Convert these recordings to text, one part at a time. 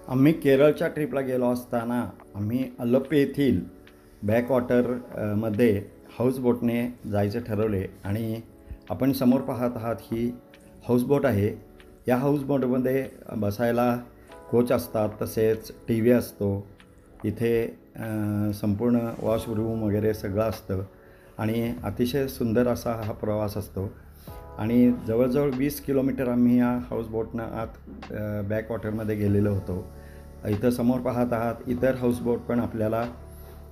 आम्ही केरळच्या ट्रिपला गेलो असताना आम्ही अल्लप्पे येथील बॅकवॉटर मध्ये हाऊसबोटने जायचे ठरवले आणि आपण समोर पाहत आहात ही हाऊसबोट आहे। या हाऊसबोटमध्ये बसायला कोच असतात, तसेच टी व्ही असतो इथे, संपूर्ण वॉशरूम वगैरे सगळं असतं आणि अतिशय सुंदर असा हा प्रवास असतो। आणि जवळजवळ 20 किलोमीटर आम्ही या हाऊसबोटनं आत बॅकवॉटरमध्ये गेलेलो होतो। इथं समोर पाहत आहात इतर हाऊसबोट पण आपल्याला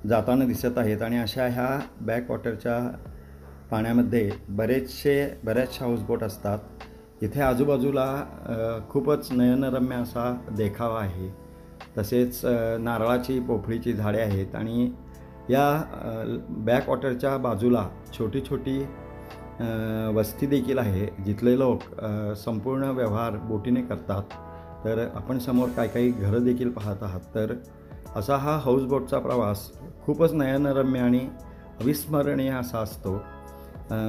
जाताना दिसत आहेत आणि अशा ह्या बॅकवॉटरच्या पाण्यामध्ये बऱ्याचशा हाऊसबोट असतात। इथे आजूबाजूला खूपच नयनरम्य असा देखावा आहे, तसेच नारळाची पोफळीची झाडे आहेत आणि या बॅकवॉटरच्या बाजूला छोटी छोटी वस्ती देखील आहे, जिथले लोक संपूर्ण व्यवहार बोटीने करतात। तर आपण समोर काही घरं देखील पाहत आहात। तर असा हा हाऊसबोटचा प्रवास खूपच नयनरम्य आणि अविस्मरणीय असा असतो।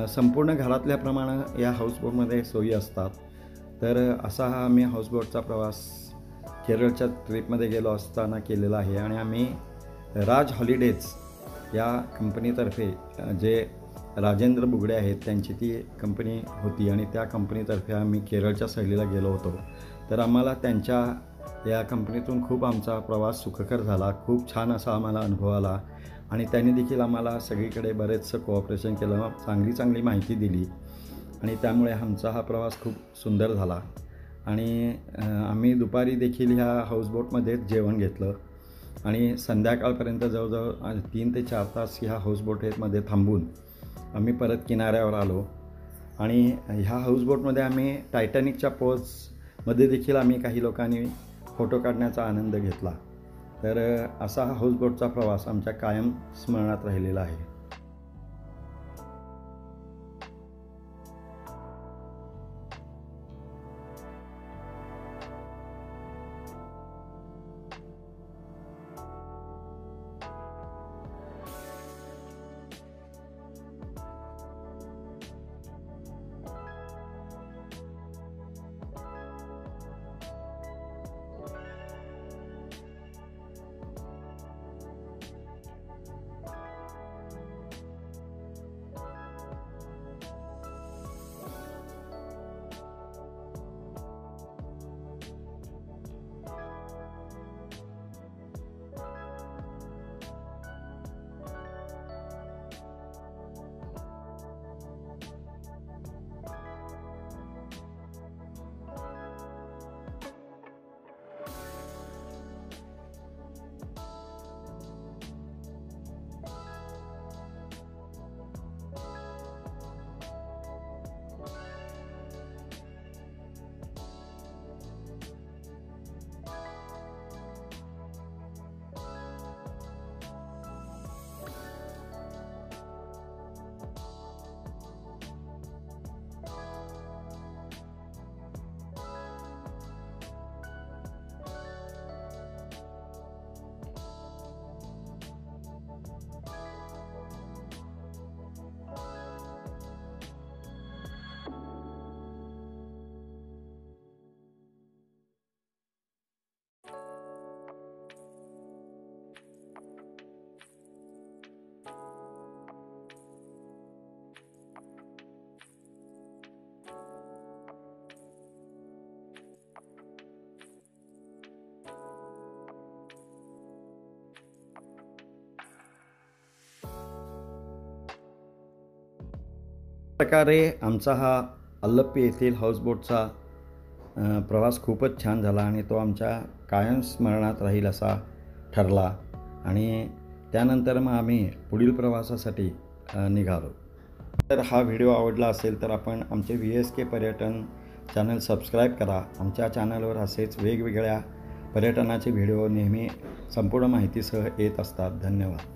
संपूर्ण घरातल्याप्रमाणे या हाऊसबोटमध्ये सोयी असतात। तर असा हा आम्ही हाऊसबोटचा प्रवास केरळच्या ट्रिपमध्ये गेलो असताना केलेला आहे आणि आम्ही राज हॉलिडेज या कंपनीतर्फे, जे राजेंद्र बुगडे आहेत त्यांची ती कंपनी होती आणि त्या कंपनीतर्फे आम्ही केरळच्या सहलीला गेलो होतो। तर आम्हाला त्यांच्या या कंपनीतून खूप आमचा प्रवास सुखकर झाला, खूप छान असा आम्हाला अनुभव आला आणि त्यांनी देखील आम्हाला सगळीकडे बरेचसं कोऑपरेशन केलं, चांगली माहिती दिली आणि त्यामुळे आमचा हा प्रवास खूप सुंदर झाला। आणि आम्ही दुपारी देखील ह्या हाऊसबोटमध्येच जेवण घेतलं आणि संध्याकाळपर्यंत जवळजवळ 3 ते 4 तास ह्या हाऊसबोटमध्ये थांबून आम्ही परत किनाऱ्यावर आलो। आणि ह्या हाऊसबोटमध्ये आम्ही टायटॅनिकच्या पोजमध्ये देखील आम्ही काही लोकांनी फोटो काढण्याचा आनंद घेतला। तर असा हा हाऊसबोटचा प्रवास आमच्या कायम स्मरणात राहिलेला आहे। प्रकारे आमचा हा अल्लप्पे येथील हाऊसबोटचा प्रवास खूपच छान झाला आणि तो आमच्या कायम स्मरणात राहील असा ठरला। आणि त्यानंतर मग आम्ही पुढील प्रवासासाठी निघालो। तर हा व्हिडिओ आवडला असेल तर आपण आमचे VSK पर्यटन चॅनल सबस्क्राईब करा। आमच्या चॅनलवर असेच वेगवेगळ्या पर्यटनाचे व्हिडिओ नेहमी संपूर्ण माहितीसह येत असतात। धन्यवाद।